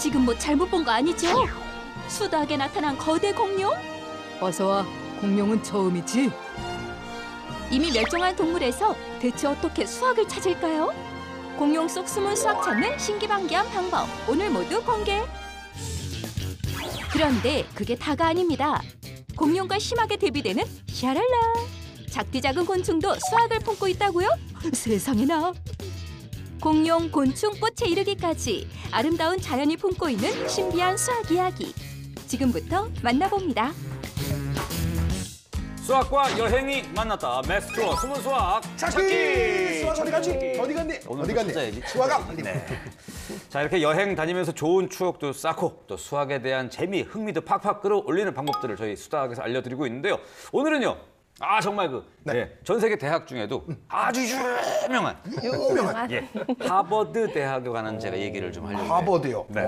지금 뭐 잘못 본 거 아니죠? 수다하게 나타난 거대 공룡? 어서 와. 공룡은 처음이지. 이미 멸종한 동물에서 대체 어떻게 수학을 찾을까요? 공룡 속 숨은 수학 찾는 신기방기한 방법 오늘 모두 공개! 그런데 그게 다가 아닙니다. 공룡과 심하게 대비되는 샤랄라! 작디 작은 곤충도 수학을 품고 있다고요? 세상에나! 공룡, 곤충, 꽃에 이르기까지 아름다운 자연이 품고 있는 신비한 수학 이야기. 지금부터 만나봅니다. 수학과 여행이 만났다. 맥스 투어 숨은 수학 찾기! 수학 어디 갔니? 어디 갔니? 어디 갔니? 찾아야지. 수학아! 네. 자, 이렇게 여행 다니면서 좋은 추억도 쌓고 또 수학에 대한 재미, 흥미도 팍팍 끌어올리는 방법들을 저희 수다학에서 알려드리고 있는데요. 오늘은요. 정말 전 세계 대학 중에도 아주 유명한 예, 하버드 대학에 관한 제가 얘기를 좀 하려고 해요. 하버드요? 네.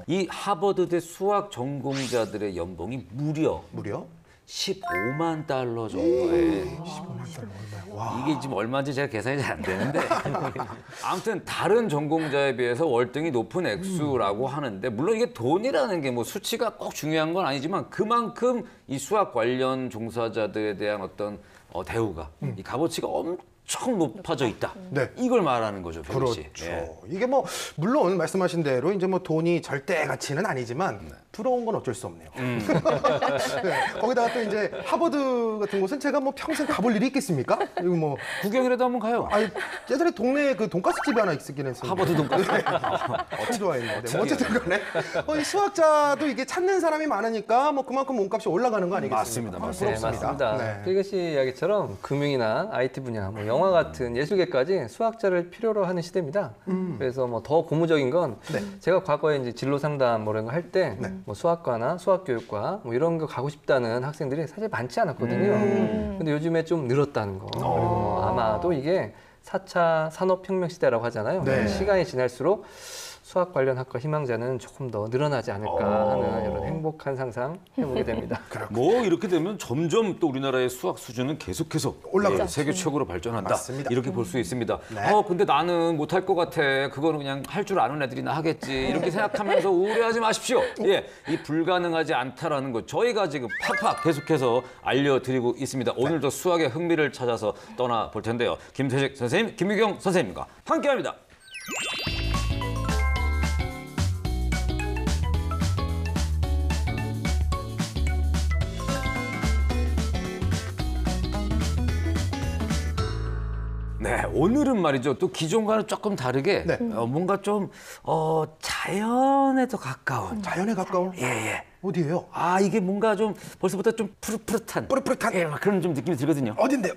이 하버드대 수학 전공자들의 연봉이 무려 15만 달러 정도에 15만 달러 얼마야? 와. 이게 지금 얼마인지 제가 계산이 잘 안 되는데 아무튼 다른 전공자에 비해서 월등히 높은 액수라고 하는데 물론 이게 돈이라는 게 뭐 수치가 꼭 중요한 건 아니지만 그만큼 이 수학 관련 종사자들에 대한 어떤 대우가 이 값어치가 엄청 높아져 있다. 네. 이걸 말하는 거죠, 배우 씨. 그렇죠. 예. 이게 뭐 물론 말씀하신 대로 이제 뭐 돈이 절대 가치는 아니지만 부러운 건 어쩔 수 없네요. 네. 거기다가 또 이제 하버드 같은 곳은 제가 뭐 평생 가볼 일이 있겠습니까? 이거 뭐 구경이라도 한번 가요. 아니 예전에 동네에 그 돈가스 집이 하나 있었긴 했어요. 하버드 돈가스. 참 좋아했는데 뭐 어쨌든 간에 이 수학자도 이게 찾는 사람이 많으니까 뭐 그만큼 몸값이 올라가는 거 아니겠습니까? 맞습니다. 네, 맞습니다. 네. 필그씨 이야기처럼 금융이나 IT 분야, 뭐 영화 같은 예술계까지 수학자를 필요로 하는 시대입니다. 그래서 뭐 더 고무적인 건 네. 제가 과거에 이제 진로 상담 뭐 이런 거 할 때 뭐 수학과나 수학교육과 뭐 이런 거 가고 싶다는 학생들이 사실 많지 않았거든요. 근데 요즘에 좀 늘었다는 거. 그리고 뭐 아마도 이게 4차 산업혁명 시대라고 하잖아요. 네. 시간이 지날수록 수학 관련 학과 희망자는 조금 더 늘어나지 않을까 하는 이런 행복한 상상 해보게 됩니다. 뭐 이렇게 되면 점점 또 우리나라의 수학 수준은 계속해서 올라가죠. 세계 최고로 발전한다. 맞습니다. 이렇게 볼 수 있습니다. 네. 근데 나는 못할 것 같아. 그거는 그냥 할 줄 아는 애들이나 하겠지. 이렇게 생각하면서 우울해하지 마십시오. 예, 이 불가능하지 않다라는 거 저희가 지금 팍팍 계속해서 알려드리고 있습니다. 오늘도 수학의 흥미를 찾아서 떠나볼 텐데요. 김태식 선생님, 김유경 선생님과 함께합니다. 네, 오늘은 말이죠. 또 기존과는 조금 다르게 네. 뭔가 좀 자연에 더 가까운. 자연에 가까운 예. 어디예요? 이게 뭔가 좀 벌써부터 좀 푸릇푸릇한. 예, 막 그런 좀 느낌이 들거든요. 어딘데요?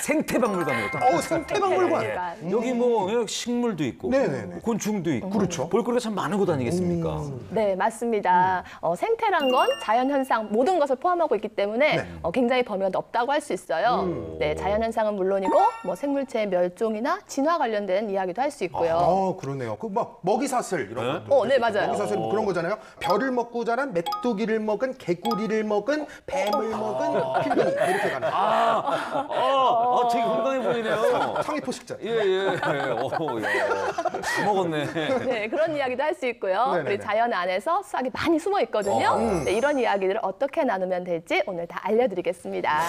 생태박물관이었다. 생태박물관. 여기 뭐 식물도 있고, 네네네. 곤충도 있고, 그렇죠. 볼거리가 참 많은 곳 아니겠습니까? 네, 맞습니다. 생태란 건 자연현상 모든 것을 포함하고 있기 때문에 굉장히 범위가 넓다고 할 수 있어요. 네, 자연현상은 물론이고 뭐 생물체의 멸종이나 진화 관련된 이야기도 할 수 있고요. 그러네요. 그 막 먹이사슬 이런 것도. 네, 맞아요. 먹이사슬 그런 거잖아요. 별을 먹고 자란 메뚜기를 먹은 개구리를 먹은 뱀을 먹은 필근이 이렇게 가는. 되게 건강해 보이네요. 상위 포식자. 예. 다 먹었네. 네, 그런 이야기도 할 수 있고요. 네네네. 우리 자연 안에서 수학이 많이 숨어 있거든요. 네, 이런 이야기들을 어떻게 나누면 될지 오늘 다 알려드리겠습니다.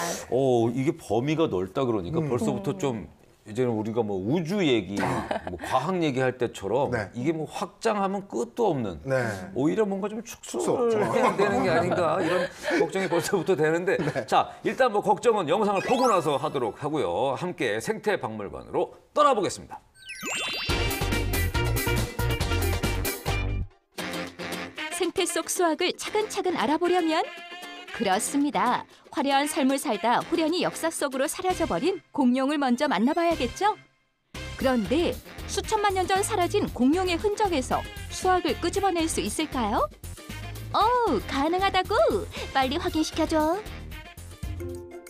이게 범위가 넓다 그러니까 벌써부터 좀 이제는 우리가 뭐 우주 얘기, 뭐 과학 얘기할 때처럼 네. 이게 뭐 확장하면 끝도 없는 네. 오히려 뭔가 좀 축소를 해야 되는 게 아닌가 이런 걱정이 벌써부터 되는데 자, 일단 뭐 걱정은 영상을 보고 나서 하도록 하고요. 함께 생태박물관으로 떠나보겠습니다. 생태 속 수학을 차근차근 알아보려면 그렇습니다. 화려한 삶을 살다 후련히 역사 속으로 사라져버린 공룡을 먼저 만나봐야겠죠? 그런데 수천만 년 전 사라진 공룡의 흔적에서 수학을 끄집어낼 수 있을까요? 가능하다고! 빨리 확인시켜줘.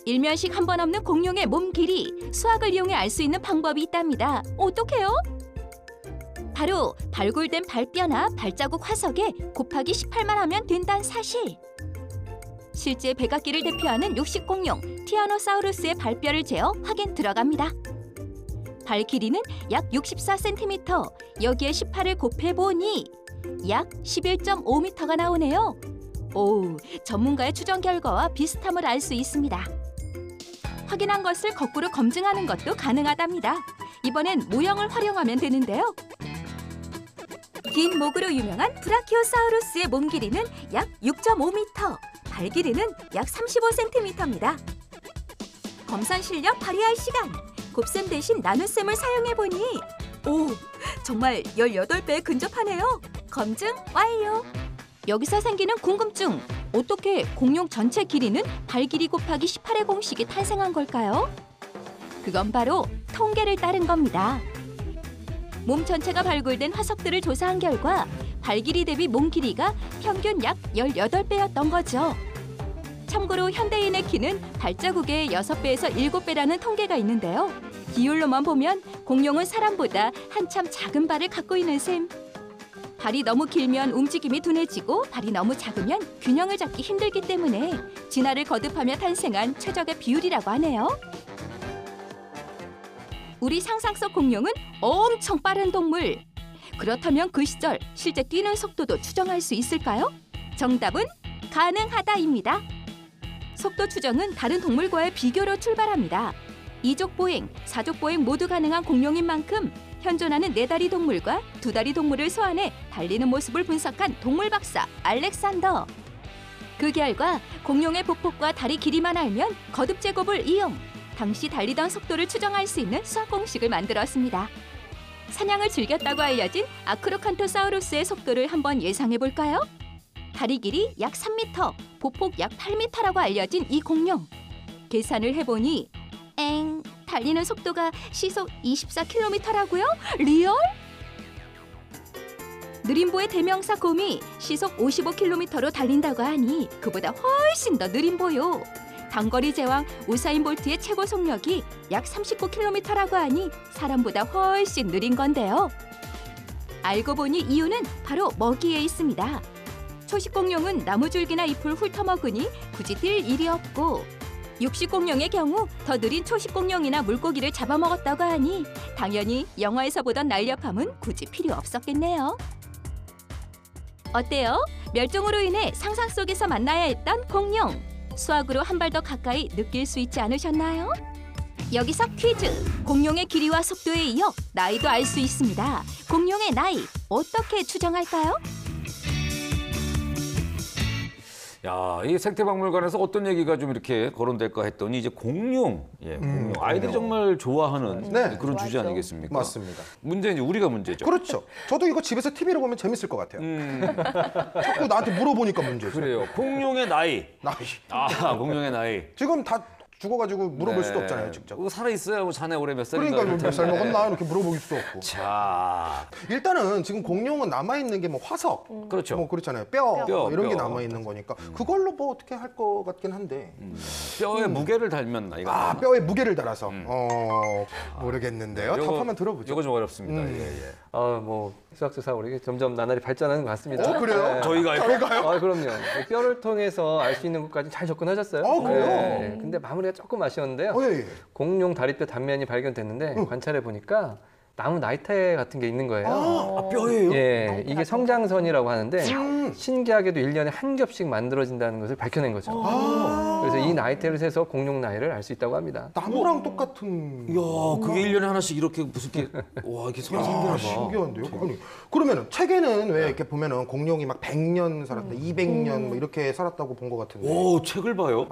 일면식 한 번 없는 공룡의 몸 길이, 수학을 이용해 알 수 있는 방법이 있답니다. 어떡해요? 바로 발굴된 발뼈나 발자국 화석에 곱하기 18만 하면 된다는 사실. 실제 백악기를 대표하는 육식공룡 티라노사우루스의 발뼈를 재어 확인 들어갑니다. 발 길이는 약 64cm, 여기에 18을 곱해보니 약 11.5m가 나오네요. 오, 전문가의 추정 결과와 비슷함을 알 수 있습니다. 확인한 것을 거꾸로 검증하는 것도 가능하답니다. 이번엔 모형을 활용하면 되는데요. 긴 목으로 유명한 브라키오사우루스의 몸 길이는 약 6.5m, 발 길이는 약 35cm입니다. 검산 실력 발휘할 시간! 곱셈 대신 나눗셈을 사용해보니 오, 정말 18배에 근접하네요. 검증 완료! 여기서 생기는 궁금증! 어떻게 공룡 전체 길이는 발 길이 곱하기 18의 공식이 탄생한 걸까요? 그건 바로 통계를 따른 겁니다. 몸 전체가 발굴된 화석들을 조사한 결과 발 길이 대비 몸 길이가 평균 약 18배였던 거죠. 참고로 현대인의 키는 발자국의 6배에서 7배라는 통계가 있는데요. 비율로만 보면 공룡은 사람보다 한참 작은 발을 갖고 있는 셈. 발이 너무 길면 움직임이 둔해지고 발이 너무 작으면 균형을 잡기 힘들기 때문에 진화를 거듭하며 탄생한 최적의 비율이라고 하네요. 우리 상상 속 공룡은 엄청 빠른 동물. 그렇다면 그 시절 실제 뛰는 속도도 추정할 수 있을까요? 정답은 가능하다입니다. 속도 추정은 다른 동물과의 비교로 출발합니다. 이족 보행, 사족 보행 모두 가능한 공룡인 만큼 현존하는 4다리 동물과 2다리 동물을 소환해 달리는 모습을 분석한 동물 박사 알렉산더. 그 결과 공룡의 보폭과 다리 길이만 알면 거듭 제곱을 이용 당시 달리던 속도를 추정할 수 있는 수학 공식을 만들었습니다. 사냥을 즐겼다고 알려진 아크로칸토사우루스의 속도를 한번 예상해 볼까요? 다리 길이 약 3m, 보폭 약 8m라고 알려진 이 공룡. 계산을 해보니 달리는 속도가 시속 24km라고요? 리얼? 느림보의 대명사 곰이 시속 55km로 달린다고 하니 그보다 훨씬 더 느림보요. 단거리 제왕 우사인 볼트의 최고 속력이 약 39km라고 하니 사람보다 훨씬 느린 건데요. 알고 보니 이유는 바로 먹이에 있습니다. 초식공룡은 나무줄기나 잎을 훑어먹으니 굳이 뛸 일이 없고 육식공룡의 경우 더 느린 초식공룡이나 물고기를 잡아먹었다고 하니 당연히 영화에서 보던 날렵함은 굳이 필요 없었겠네요. 어때요? 멸종으로 인해 상상 속에서 만나야 했던 공룡. 수학으로 한 발 더 가까이 느낄 수 있지 않으셨나요? 여기서 퀴즈! 공룡의 길이와 속도에 이어 나이도 알 수 있습니다. 공룡의 나이 어떻게 추정할까요? 야, 이 생태박물관에서 어떤 얘기가 좀 이렇게 거론될까 했더니 이제 공룡, 공룡. 아이들이 정말 좋아하는 네. 그런 주제 좋아하죠. 아니겠습니까? 맞습니다. 문제는 이제 우리가 문제죠. 그렇죠. 저도 이거 집에서 TV로 보면 재밌을 것 같아요. 자꾸 나한테 물어보니까 문제죠. 그래요. 공룡의 나이. 나이. 공룡의 나이. 지금 다 죽어가지고 물어볼 네. 수도 없잖아요, 직접. 살아 있어야 뭐 자네 올해 몇 살인가. 그러니까 몇 살 그럴 텐데. 먹었나 이렇게 물어보기 수도 없고. 자, 일단은 지금 공룡은 남아 있는 게 뭐 화석, 그렇죠. 뭐 그렇잖아요, 뼈, 뼈, 이런 게 뼈. 남아 있는 거니까 그걸로 뭐 어떻게 할 것 같긴 한데. 뼈에 무게를 달면 나이가. 아, 뼈에 무게를 달아서. 모르겠는데요. 답 한번 들어보죠. 이거 좀 어렵습니다. 예. 뭐 수학조사 우리 점점 나날이 발전하는 것 같습니다. 그래요? 저희가 저희가요? 그럼요. 뼈를 통해서 알 수 있는 것까지 잘 접근하셨어요. 그래요? 근데 마무리가 조금 아쉬웠는데요. 예. 공룡 다리뼈 단면이 발견됐는데 관찰해 보니까 나무 나이테 같은 게 있는 거예요. 아, 뼈예요? 예, 이게 성장선이라고 하는데 신기하게도 1년에 한 겹씩 만들어진다는 것을 밝혀낸 거죠. 그래서 이 나이테를 세서 공룡 나이를 알 수 있다고 합니다. 나무랑 똑같은. 이야, 그게 1년에 하나씩 이렇게 무슨 게 와, 이렇게 성장하나 봐. 신기한데요? 아니, 그러면은 책에는 왜 이렇게 보면은 공룡이 막 100년 살았다, 200년 뭐 이렇게 살았다고 본 것 같은데. 오, 책을 봐요.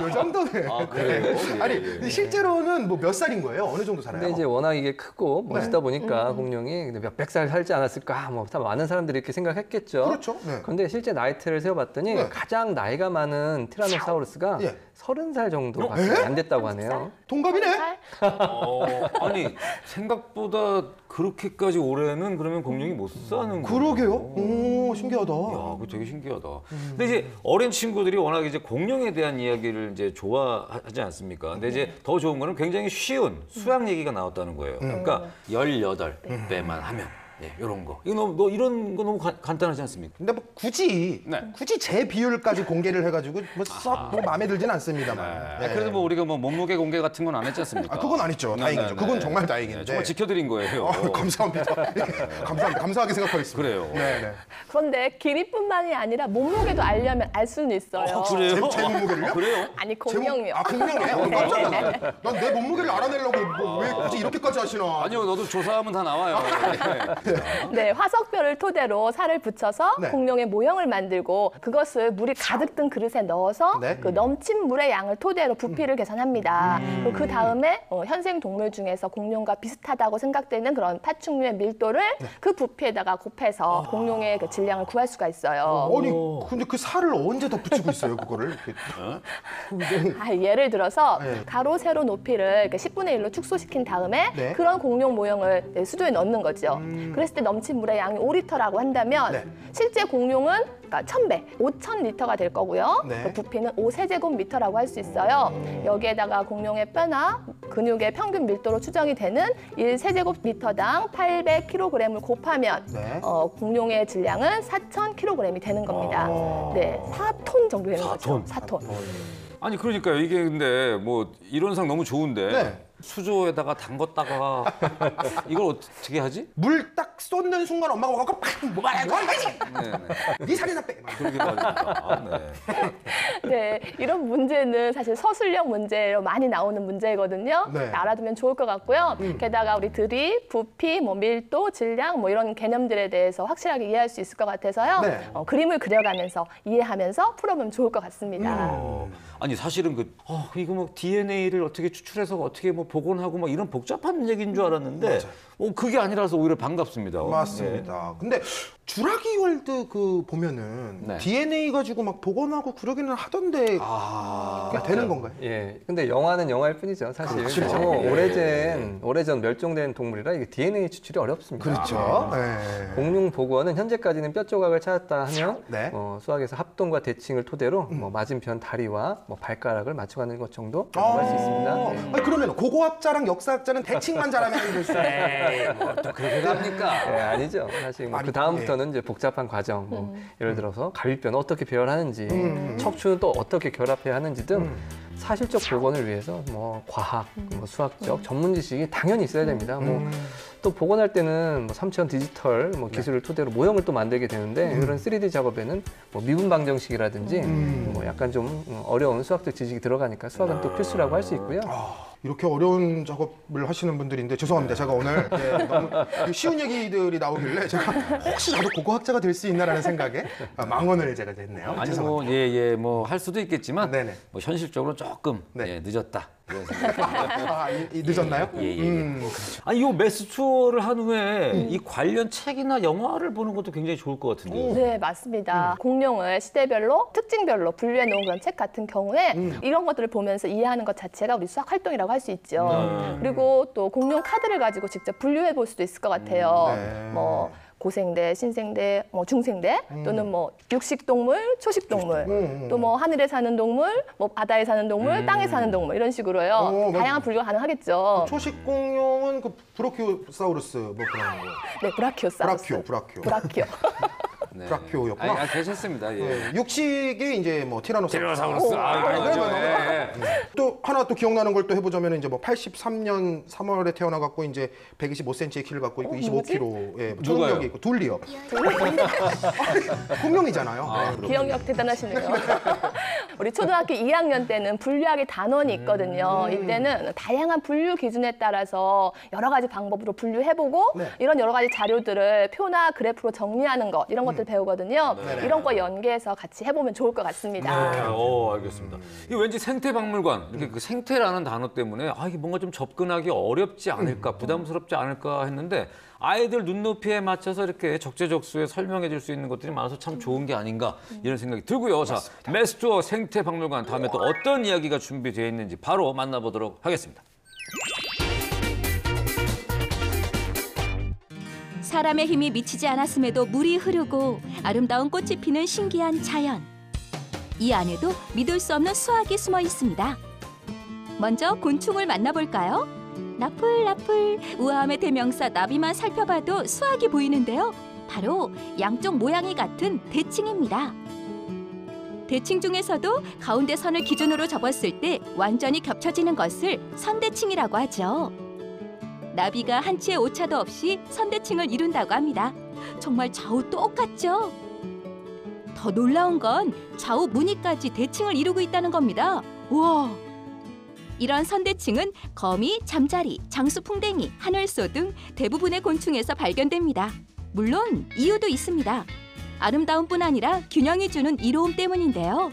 이 정도네. 그래요? 네. 아니, 근데 실제로는 뭐 몇 살인 거예요? 어느 정도 살아요? 근데 이제 워낙 이게 크고 멋있다 보니까 공룡이 근데 몇백 살 살지 않았을까 뭐 다 많은 사람들이 이렇게 생각했겠죠. 그렇죠. 네. 그런데 실제 나이테를 세어봤더니 네. 가장 나이가 많은 티라노사우루스가 예. 30살 정도밖에 안 됐다고 하네요. 동갑이네? 아니, 생각보다 그렇게까지 올해는 그러면 공룡이 못 사는 거예요. 그러게요. 오, 신기하다. 야, 그거 되게 신기하다. 근데 이제 어린 친구들이 워낙 이제 공룡에 대한 이야기를 이제 좋아하지 않습니까? 근데 이제 더 좋은 거는 굉장히 쉬운 수학 얘기가 나왔다는 거예요. 그러니까 18배만 하면 예, 이런 거. 이거 너무 이런 거 너무 간단하지 않습니까? 근데 뭐 굳이 네. 제 비율까지 공개를 해가지고 뭐 마음에 들진 않습니다만. 네. 그래도 뭐 우리가 뭐 몸무게 공개 같은 건 안 했지 않습니까? 그건 안 했죠. 다행이죠. 그건 정말 다행인데. 정말 지켜드린 거예요. 감사합니다. 감사합니다. 감사하게 생각하겠습니다. 그래요. 네. 그런데 길이뿐만이 아니라 몸무게도 알려면 알 수는 있어요. 그래요? 제 몸무게를요? 그래요? 아니 공룡이요. 공룡이에요? 깜짝 놀랐네. 난 내 몸무게를 알아내려고 왜 굳이 이렇게까지 하시나? 아니요, 너도 조사하면 다 나와요. 네, 화석별을 토대로 살을 붙여서 네. 공룡의 모형을 만들고 그것을 물이 가득 든 그릇에 넣어서 네. 그 넘친 물의 양을 토대로 부피를 계산합니다. 그리고 그 다음에 현생 동물 중에서 공룡과 비슷하다고 생각되는 그런 파충류의 밀도를 그 부피에다가 곱해서 공룡의 그 질량을 구할 수가 있어요. 아니 근데 그 살을 언제 더 붙이고 있어요 그거를? 예를 들어서 네. 가로 세로 높이를 이렇게 10분의 1로 축소시킨 다음에 네. 그런 공룡 모형을 수조에 넣는 거죠. 그랬을 때 넘친 물의 양이 5리터라고 한다면 네. 실제 공룡은 그러니까 1000배, 5000리터가 될 거고요. 네. 그 부피는 5세제곱미터라고 할 수 있어요. 여기에다가 공룡의 뼈나 근육의 평균 밀도로 추정이 되는 1세제곱미터당 800kg을 곱하면 네. 공룡의 질량은 4000kg이 되는 겁니다. 네, 4톤 정도 되는 거죠. 4톤. 아니 그러니까요. 이게 근데 뭐 이론상 너무 좋은데 네. 수조에다가 담궜다가 이걸 어떻게 하지? 물 딱 쏟는 순간 엄마가 와서 팍 뭐가 네. 네 살이나 빼. 그러게 말입니다. 네. 네, 이런 문제는 사실 서술형 문제로 많이 나오는 문제거든요. 네. 알아두면 좋을 것 같고요. 게다가 우리 들이 부피, 뭐 밀도, 질량 뭐 이런 개념들에 대해서 확실하게 이해할 수 있을 것 같아서요. 네. 그림을 그려가면서 이해하면서 풀어보면 좋을 것 같습니다. 아니 사실은 이거 뭐 DNA를 어떻게 추출해서 어떻게 뭐 복원하고 막 이런 복잡한 얘기인 줄 알았는데 그게 아니라서 오히려 반갑습니다. 맞습니다. 근데 주라기 월드 그 보면은 네. DNA 가지고 막 복원하고 그러기는 하던데 그게 되는 건가요? 예. 근데 영화는 영화일 뿐이죠, 사실. 그렇죠. 너무 예. 오래전 멸종된 동물이라 이게 DNA 추출이 어렵습니다. 그렇죠. 네. 공룡 복원은 현재까지는 뼈 조각을 찾았다 하면 네. 수학에서 합동과 대칭을 토대로 뭐 맞은편 다리와 뭐 발가락을 맞춰가는 것 정도 할 수 있습니다. 예. 아니, 그러면 고고학자랑 역사학자는 대칭만 잘하면 될 수 있어요. 또 그렇게 갑니까? 네, 아니죠. 사실 뭐 아니, 그 다음부터는 이제 복잡한 과정, 뭐 예를 들어서 갈비뼈는 어떻게 배열하는지, 척추는 또 어떻게 결합해야 하는지 등 사실적 복원을 위해서 뭐 과학, 뭐 수학적 전문 지식이 당연히 있어야 됩니다. 뭐 또 복원할 때는 뭐 3차원 디지털 뭐 기술을 토대로 모형을 또 만들게 되는데 이런 3D 작업에는 뭐 미분 방정식이라든지 뭐 약간 좀 어려운 수학적 지식이 들어가니까 수학은 또 필수라고 할 수 있고요. 이렇게 어려운 작업을 하시는 분들인데 죄송합니다. 제가 오늘 너무 쉬운 얘기들이 나오길래 제가 혹시 나도 고고학자가 될 수 있나라는 생각에 망언을 제가 했네요. 아니 죄송합니다. 뭐 할 수도 있겠지만 네네. 뭐 현실적으로 조금 네. 늦었다. 이런 생각이 늦었나요? 예. 아니 이 메스 투어를 한 후에 이 관련 책이나 영화를 보는 것도 굉장히 좋을 것 같은데요. 네, 맞습니다. 공룡을 시대별로, 특징별로 분류해 놓은 그런 책 같은 경우에 이런 것들을 보면서 이해하는 것 자체가 우리 수학 활동이라고 할 수 있죠. 그리고 또 공룡 카드를 가지고 직접 분류해 볼 수도 있을 것 같아요. 네. 뭐 고생대, 신생대, 뭐 중생대 또는 뭐 육식동물, 초식동물 또 뭐 하늘에 사는 동물, 뭐 바다에 사는 동물, 땅에 사는 동물 이런 식으로요. 맞아. 다양한 분류가 가능하겠죠. 초식 공룡은 그 브라키오사우루스 뭐 그런 거. 네, 브라키오사우루스. 브라키오. 브라키오. 네. 브라키오였구나. 괜찮습니다. 예. 네, 육식이 이제 뭐 티라노사우루스. 또 하나 또 기억나는 걸 또 해보자면 이제 뭐 83년 3월에 태어나갖고 이제 125cm의 키를 갖고 있고 25kg의 초능력이 있고 둘리요. 공룡이잖아요. 네. 기억력 대단하시네요. 우리 초등학교 2학년 때는 분류학의 단원이 있거든요. 이때는 다양한 분류 기준에 따라서 여러 가지 방법으로 분류해보고 네. 이런 여러 가지 자료들을 표나 그래프로 정리하는 것 이런 것들 배우거든요. 이런 거 연계해서 같이 해보면 좋을 것 같습니다. 알겠습니다. 이게 왠지 생태박물관 이렇게 그 생태라는 단어 때문에 이게 뭔가 좀 접근하기 어렵지 않을까, 부담스럽지 않을까 했는데 아이들 눈높이에 맞춰서 이렇게 적재적소에 설명해 줄 수 있는 것들이 많아서 참 좋은 게 아닌가 이런 생각이 들고요. 자, 메스투어 생태박물관 다음에 또 어떤 이야기가 준비되어 있는지 바로 만나보도록 하겠습니다. 사람의 힘이 미치지 않았음에도 물이 흐르고 아름다운 꽃이 피는 신기한 자연. 이 안에도 믿을 수 없는 수학이 숨어 있습니다. 먼저 곤충을 만나볼까요? 나풀나풀 우아함의 대명사 나비만 살펴봐도 수학이 보이는데요. 바로 양쪽 모양이 같은 대칭입니다. 대칭 중에서도 가운데 선을 기준으로 접었을 때 완전히 겹쳐지는 것을 선대칭이라고 하죠. 나비가 한치의 오차도 없이 선대칭을 이룬다고 합니다. 정말 좌우 똑같죠? 더 놀라운 건 좌우 무늬까지 대칭을 이루고 있다는 겁니다. 우와! 이런 선대칭은 거미, 잠자리, 장수풍뎅이, 하늘소 등 대부분의 곤충에서 발견됩니다. 물론 이유도 있습니다. 아름다움 뿐 아니라 균형이 주는 이로움 때문인데요.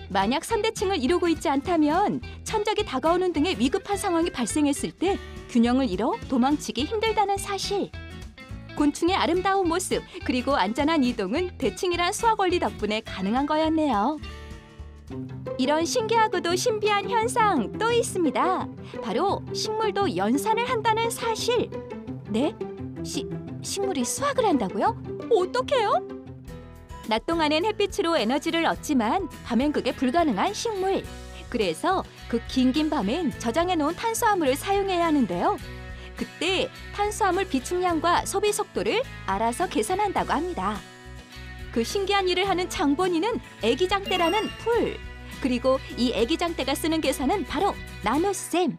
만약 선대칭을 이루고 있지 않다면 천적이 다가오는 등의 위급한 상황이 발생했을 때 균형을 잃어 도망치기 힘들다는 사실. 곤충의 아름다운 모습 그리고 안전한 이동은 대칭이란 수학 원리 덕분에 가능한 거였네요. 이런 신기하고도 신비한 현상 또 있습니다. 바로 식물도 연산을 한다는 사실. 네? 식물이 수학을 한다고요? 어떡해요? 낮 동안엔 햇빛으로 에너지를 얻지만 밤엔 그게 불가능한 식물. 그래서 그 긴 밤엔 저장해 놓은 탄수화물을 사용해야 하는데요. 그때 탄수화물 비축량과 소비 속도를 알아서 계산한다고 합니다. 그 신기한 일을 하는 장본인은 애기장대라는 풀. 그리고 이 애기장대가 쓰는 계산은 바로 나눗셈.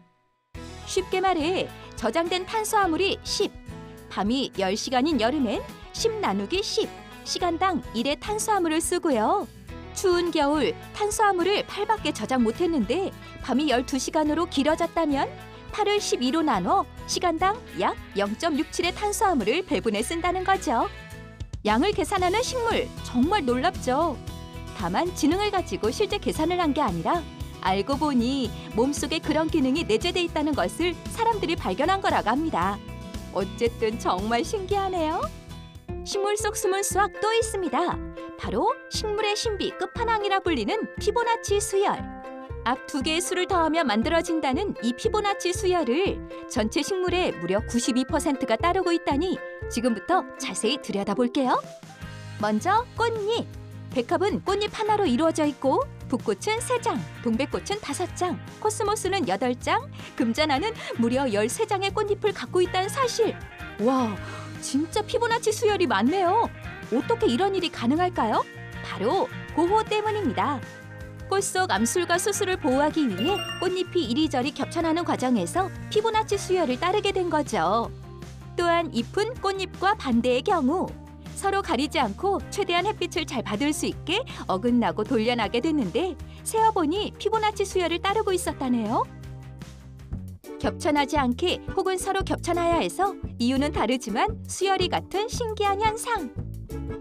쉽게 말해 저장된 탄수화물이 10, 밤이 10시간인 여름엔 10 나누기 10, 시간당 1의 탄수화물을 쓰고요. 추운 겨울 탄수화물을 8밖에 저장 못했는데 밤이 12시간으로 길어졌다면 8을 12로 나눠 시간당 약 0.67의 탄수화물을 배분해 쓴다는 거죠. 양을 계산하는 식물 정말 놀랍죠. 다만 지능을 가지고 실제 계산을 한 게 아니라 알고 보니 몸속에 그런 기능이 내재돼 있다는 것을 사람들이 발견한 거라고 합니다. 어쨌든 정말 신기하네요. 식물 속 숨은 수학 또 있습니다. 바로 식물의 신비 끝판왕이라 불리는 피보나치 수열. 앞 두 개의 수를 더하면 만들어진다는 이 피보나치 수열을 전체 식물의 무려 92%가 따르고 있다니 지금부터 자세히 들여다볼게요. 먼저 꽃잎. 백합은 꽃잎 하나로 이루어져 있고 붓꽃은 3장, 동백꽃은 5장, 코스모스는 8장, 금자나는 무려 13장의 꽃잎을 갖고 있다는 사실. 와, 진짜 피보나치 수열이 많네요. 어떻게 이런 일이 가능할까요? 바로 고호 때문입니다. 꽃 속 암술과 수술을 보호하기 위해 꽃잎이 이리저리 겹쳐나는 과정에서 피보나치 수열을 따르게 된 거죠. 또한 잎은 꽃잎과 반대의 경우 서로 가리지 않고 최대한 햇빛을 잘 받을 수 있게 어긋나고 돌려나게 됐는데 세어보니 피보나치 수열을 따르고 있었다네요. 겹쳐나지 않게 혹은 서로 겹쳐나야 해서 이유는 다르지만 수열이 같은 신기한 현상.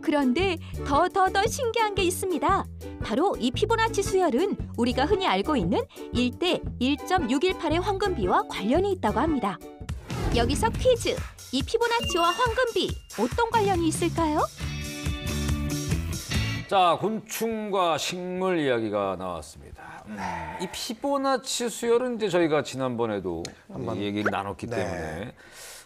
그런데 더 신기한 게 있습니다. 바로 이 피보나치 수열은 우리가 흔히 알고 있는 1대 1.618의 황금비와 관련이 있다고 합니다. 여기서 퀴즈! 이 피보나치와 황금비 어떤 관련이 있을까요? 자, 곤충과 식물 이야기가 나왔습니다. 이 피보나치 수열은 이제 저희가 지난번에도 한번 얘기를 나눴기 네. 때문에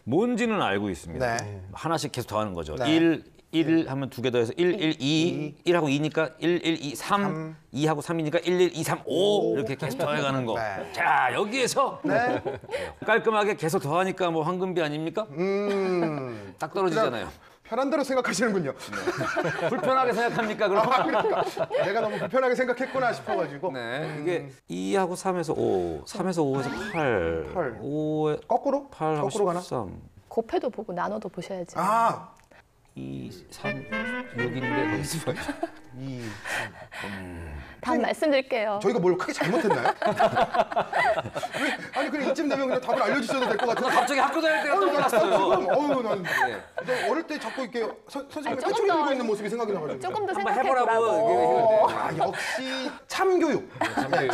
뭔지는 알고 있습니다. 네. 하나씩 계속 더하는 거죠. 네. 1 하면 두 개 더해서 1, 2, 1하고 2니까 1, 2, 3, 2하고 3이니까 1, 2, 3, 5 이렇게 계속 더해가는 거. 네. 자, 여기에서 네. 깔끔하게 계속 더하니까 뭐 황금비 아닙니까? 딱 떨어지잖아요. 편한 대로 생각하시는군요. 불편하게 생각합니까, 그럼? 그러니까 내가 너무 불편하게 생각했구나 싶어가지고. 네, 이게 2하고 3에서 5, 3에서 5에서 8, 5에 거꾸로? 8하고 거꾸로 가나? 13, 곱해도 보고 나눠도 보셔야지. 아, 2, 3, 6인데 거기서 뭐 이 답 말씀드릴게요. 저희가 뭘 크게 잘못했나요? 왜? 아니 그냥 이쯤 되면 그냥 답을 알려주셔도 될 것 같은데. 갑자기 학교 다닐 때가 난 떠올랐어요. 어우 난 어릴 때 자꾸 이렇게 선생님이 조금 패초리 더- 들고 있는 모습이 생각이 나가지고. 조금 더 한번 생각해 해보라고. 보라고. 아 역시 참교육.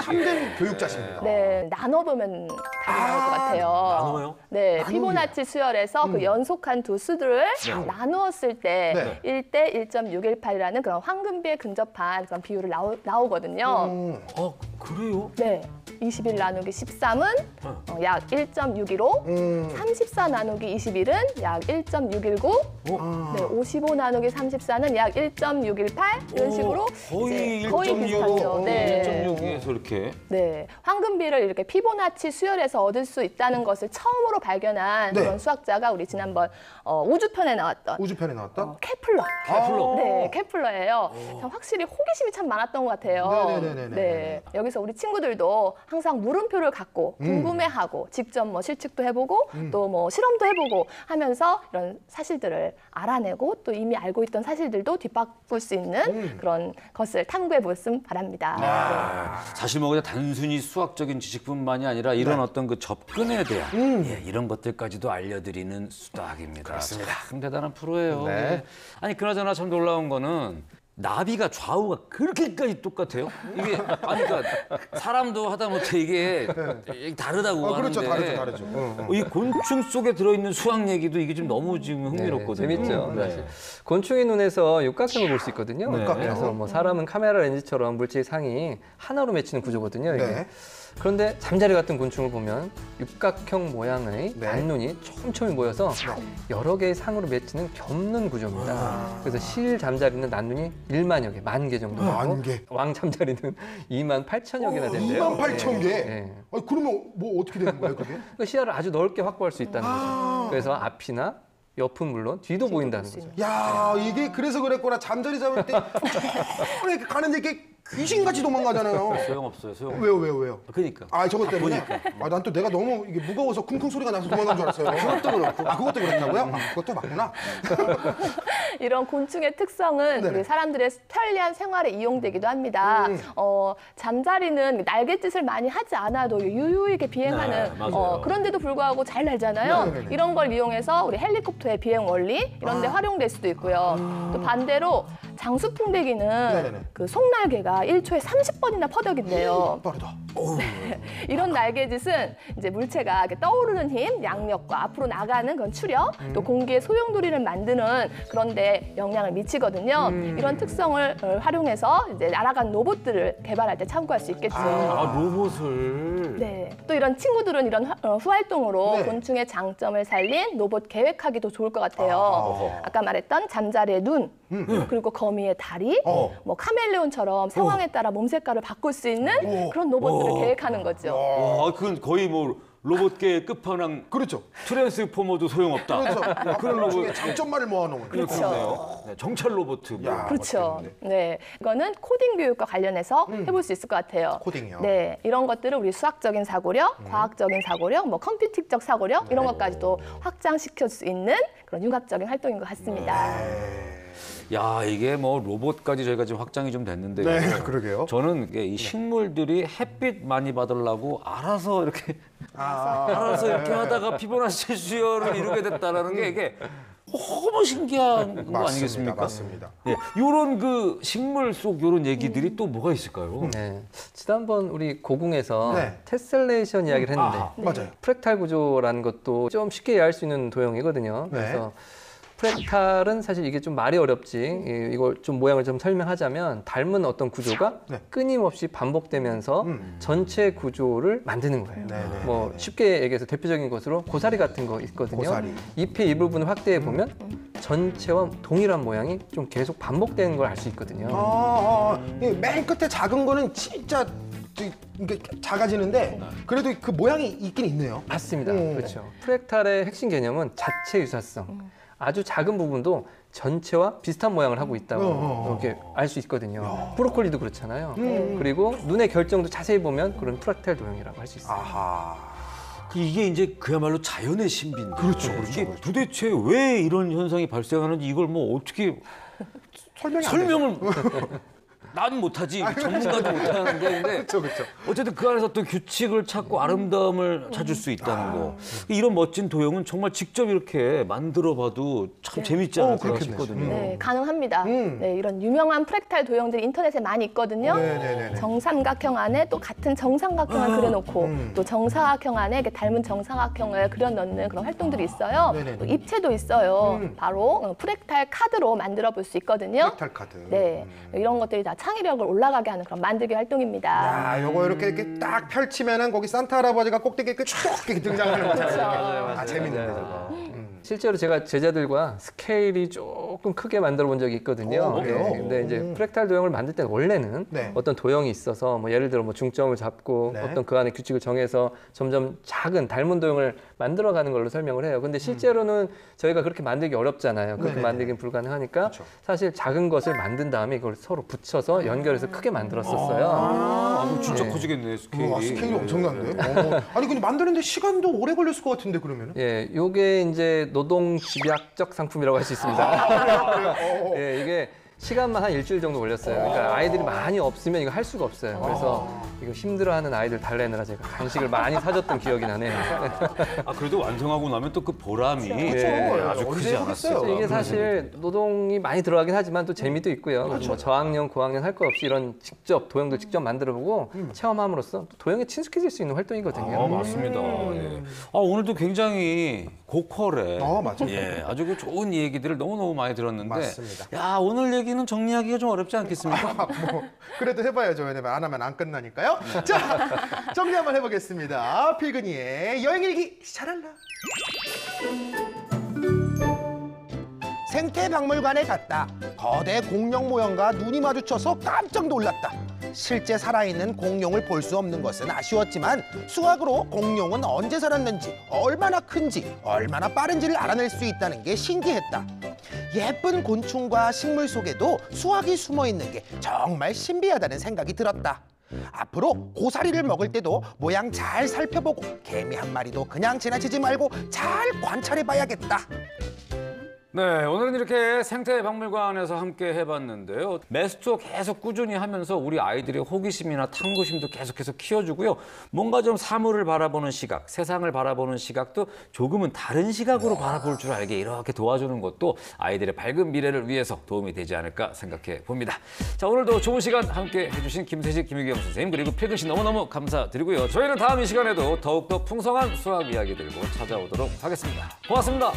참된 교육자십니다. 네, 나눠보면 답이 나올 것 같아요. 나눠요? 네, 나누기요? 피보나치 수열에서 그 연속한 두 수들을 나누었을 때 네. 1대 1.618이라는 그런 황금비에 근접한 그런 비율을 나오거든요. 그래요? 네. 21 나누기 13은 약 1.615, 34 나누기 21은 약 1.619, 네, 55 나누기 34는 약 1.618 이런 식으로 거의 이제 거의 비슷하죠. 1.6에서 이렇게. 네, 황금비를 이렇게 피보나치 수열에서 얻을 수 있다는 것을 처음으로 발견한 네. 그런 수학자가 우리 지난번 우주편에 나왔던 우주편에 나왔다? 케플러. 케플러. 네, 케플러예요. 참 확실히 호기심이 참 많았던 것 같아요. 네네네네네. 네, 여기서 우리 친구들도 항상 물음표를 갖고 궁금해하고 직접 뭐 실측도 해보고 또 뭐 실험도 해보고 하면서 이런 사실들을 알아내고 또 이미 알고 있던 사실들도 뒷바꿀 수 있는 그런 것을 탐구해 보셨으면 바랍니다. 사실 뭐 그냥 단순히 수학적인 지식뿐만이 아니라 이런 어떤 그 접근에 대한 예, 이런 것들까지도 알려드리는 수다학입니다. 그렇습니다. 참 대단한 프로예요. 네. 예. 아니 그나저나 참 놀라운 거는 나비가 좌우가 그렇게까지 똑같아요? 이게 아니 그러니까 사람도 하다못해 이게 다르다고 그렇죠, 하는데 다르죠. 이 곤충 속에 들어있는 수학 얘기도 이게 좀 너무 지금 흥미롭거든요. 재밌죠. 네. 사실. 곤충의 눈에서 육각형을 볼 수 있거든요. 네. 그래서 뭐 사람은 카메라 렌즈처럼 물질 상이 하나로 맺히는 구조거든요. 이게. 네. 그런데 잠자리 같은 곤충을 보면 육각형 모양의 네. 난눈이 촘촘히 모여서 여러 개의 상으로 맺히는 겹눈 구조입니다. 그래서 실 잠자리는 난눈이 1만여 개, 10,000개 정도 되고 10,000개. 왕 잠자리는 28,000여 개나 된대요. 28,000개? 네. 아니, 그러면 뭐 어떻게 되는 거예요, 그게? 그러니까 시야를 아주 넓게 확보할 수 있다는 거죠. 그래서 앞이나 옆은 물론 뒤도 보인다는 거죠. 야, 이게 그래서 그랬구나. 잠자리 잡을 때 이렇게 가는데 이게 귀신같이 도망가잖아요. 소용없어요. 소용없어요. 왜요? 그러니까. 아, 저것 때문에? 아, 난 또 내가 너무 이게 무거워서 쿵쿵 소리가 나서 도망간 줄 알았어요. 그것도 그렇고. 아, 그것도 그렇다고요? 아, 그것도 맞구나. 이런 곤충의 특성은 네네. 우리 사람들의 편리한 생활에 이용되기도 합니다. 잠자리는 날갯짓을 많이 하지 않아도 유유하게 비행하는 네, 맞아요. 그런데도 불구하고 잘 날잖아요. 네네네. 이런 걸 이용해서 우리 헬리콥터의 비행 원리 이런 데 활용될 수도 있고요. 또 반대로 장수풍뎅이는 네네네. 그 속날개가 1초에 30번이나 퍼덕인대요. 빠르다. 이런 날개짓은 이제 물체가 이렇게 떠오르는 힘, 양력과 앞으로 나가는 그런 추력, 또 공기의 소용돌이를 만드는 그런 데 영향을 미치거든요. 이런 특성을 활용해서 이제 날아간 로봇들을 개발할 때 참고할 수 있겠죠. 아, 로봇을. 네. 또 이런 친구들은 이런 후활동으로 네. 곤충의 장점을 살린 로봇 계획하기도 좋을 것 같아요. 아까 말했던 잠자리의 눈, 그리고 거미의 다리, 뭐 카멜레온처럼 상황에 따라 몸 색깔을 바꿀 수 있는 그런 로봇들을 계획하는 거죠. 와, 그건 거의 뭐 로봇계의 끝판왕 그렇죠. 트랜스포머도 소용없다. 그래서 그런 로봇. 중에 장점만을 모아놓은. 그렇네요. 네, 정찰 로봇. 뭐. 그렇죠. 네, 이거는 코딩 교육과 관련해서 해볼 수 있을 것 같아요. 코딩이요? 네, 이런 것들을 우리 수학적인 사고력, 과학적인 사고력, 뭐 컴퓨팅적 사고력 이런 것까지도 확장시킬 수 있는 그런 융합적인 활동인 것 같습니다. 야, 이게 뭐 로봇까지 저희가 지금 확장이 좀 됐는데요. 네, 그러게요. 저는 이게 이 식물들이 햇빛 많이 받으려고 알아서 이렇게 알아서 이렇게 하다가 피보나치 수열을 이루게 됐다라는 게 이게 너무 신기한 거 아니겠습니까? 맞습니다. 예, 요런 그 식물 속 요런 얘기들이 또 뭐가 있을까요? 네. 지난번 우리 고궁에서 네. 테셀레이션 이야기를 했는데 맞아요. 프랙탈 구조라는 것도 좀 쉽게 이해할 수 있는 도형이거든요. 네. 그래서 프랙탈은 사실 이게 좀 말이 어렵지. 이걸 좀 모양을 좀 설명하자면 닮은 어떤 구조가 네. 끊임없이 반복되면서 전체 구조를 만드는 거예요. 네, 네, 뭐 네, 네. 쉽게 얘기해서 대표적인 것으로 고사리 같은 거 있거든요. 고사리. 잎의 일부분을 확대해 보면 전체와 동일한 모양이 좀 계속 반복되는 걸 알 수 있거든요. 맨 끝에 작은 거는 진짜 이게 작아지는데 그래도 그 모양이 있긴 있네요. 맞습니다. 그렇죠. 프랙탈의 핵심 개념은 자체 유사성. 아주 작은 부분도 전체와 비슷한 모양을 하고 있다고 이렇게 알 수 있거든요. 브로콜리도 그렇잖아요. 그리고 눈의 결정도 자세히 보면 그런 프랙탈 도형이라고 할 수 있어요. 아하. 이게 이제 그야말로 자연의 신비인데. 그렇죠, 이게 도대체 왜 이런 현상이 발생하는지 이걸 뭐 어떻게 설명을 난 못하지 전문가도 못하는데 근데 그렇죠. 어쨌든 그 안에서 또 규칙을 찾고 아름다움을 찾을 수 있다는 거 이런 멋진 도형은 정말 직접 이렇게 만들어봐도 참 재밌지 않을까 그렇겠네. 싶거든요. 네, 가능합니다. 네, 이런 유명한 프랙탈 도형들이 인터넷에 많이 있거든요. 네네네네. 정삼각형 안에 또 같은 정삼각형을 그려놓고 또 정사각형 안에 이렇게 닮은 정사각형을 그려넣는 그런 활동들이 있어요. 네네네. 또 입체도 있어요. 바로 프랙탈 카드로 만들어 볼 수 있거든요. 프랙탈 카드. 네, 이런 것들이 다 감각이나 창의력을 올라가게 하는 그런 만들기 활동입니다. 야, 요거 이렇게 딱 펼치면은 거기 산타 할아버지가 꼭대기에 쭉 이렇게 등장하는 거잖아요. 아, 재밌네요. 저거. 실제로 제가 제자들과 스케일이 조금 크게 만들어 본 적이 있거든요. 그래요? 근데 이제 프랙탈 도형을 만들 때는 원래는 네. 어떤 도형이 있어서 뭐 예를 들어 뭐 중점을 잡고 네. 어떤 그 안에 규칙을 정해서 점점 작은 닮은 도형을 만들어가는 걸로 설명을 해요. 근데 실제로는 저희가 그렇게 만들기 어렵잖아요. 그렇게 네네. 만들긴 불가능하니까 그렇죠. 사실 작은 것을 만든 다음에 이걸 서로 붙여서 연결해서 크게 만들었었어요. 그럼 진짜 네. 커지겠네 스케일이. 와, 스케일이 엄청난데? 아니 근데 만드는데 시간도 오래 걸렸을 것 같은데 그러면은? 예, 요게 이제 노동 집약적 상품이라고 할 수 있습니다. 예, 이게 시간만 한 일주일 정도 걸렸어요. 그러니까 아이들이 많이 없으면 이거 할 수가 없어요. 그래서 이거 힘들어하는 아이들 달래느라 제가 간식을 많이 사줬던 기억이 나네요. 아 그래도 완성하고 나면 또 그 보람이 그렇죠. 아주 언제 크지 해보겠어요? 않았어요. 이게 사실 노동이 많이 들어가긴 하지만 또 재미도 있고요. 뭐 저학년, 고학년 할 거 없이 이런 직접 도형도 직접 만들어보고 체험함으로써 또 도형에 친숙해질 수 있는 활동이거든요. 아, 맞습니다. 예. 아, 오늘도 굉장히 고퀄에 맞아요. 예, 아주 그 좋은 얘기들을 너무너무 많이 들었는데 맞습니다. 야, 오늘 얘기는 정리하기가 좀 어렵지 않겠습니까? 뭐 그래도 해봐야죠. 왜냐면 안 하면 안 끝나니까요. 자, 정리 한번 해보겠습니다. 필근이의 여행일기 샤랄라. 생태박물관에 갔다. 거대 공룡 모형과 눈이 마주쳐서 깜짝 놀랐다. 실제 살아있는 공룡을 볼 수 없는 것은 아쉬웠지만 수학으로 공룡은 언제 살았는지, 얼마나 큰지, 얼마나 빠른지를 알아낼 수 있다는 게 신기했다. 예쁜 곤충과 식물 속에도 수학이 숨어 있는 게 정말 신비하다는 생각이 들었다. 앞으로 고사리를 먹을 때도 모양 잘 살펴보고 개미 한 마리도 그냥 지나치지 말고 잘 관찰해봐야겠다. 네, 오늘은 이렇게 생태박물관에서 함께 해봤는데요. 매스토 계속 꾸준히 하면서 우리 아이들의 호기심이나 탐구심도 계속해서 키워주고요. 뭔가 좀 사물을 바라보는 시각, 세상을 바라보는 시각도 조금은 다른 시각으로 바라볼 줄 알게 이렇게 도와주는 것도 아이들의 밝은 미래를 위해서 도움이 되지 않을까 생각해 봅니다. 자, 오늘도 좋은 시간 함께 해주신 김세식, 김유경 선생님 그리고 필근 씨 너무너무 감사드리고요. 저희는 다음 이 시간에도 더욱더 풍성한 수학 이야기 들고 찾아오도록 하겠습니다. 고맙습니다.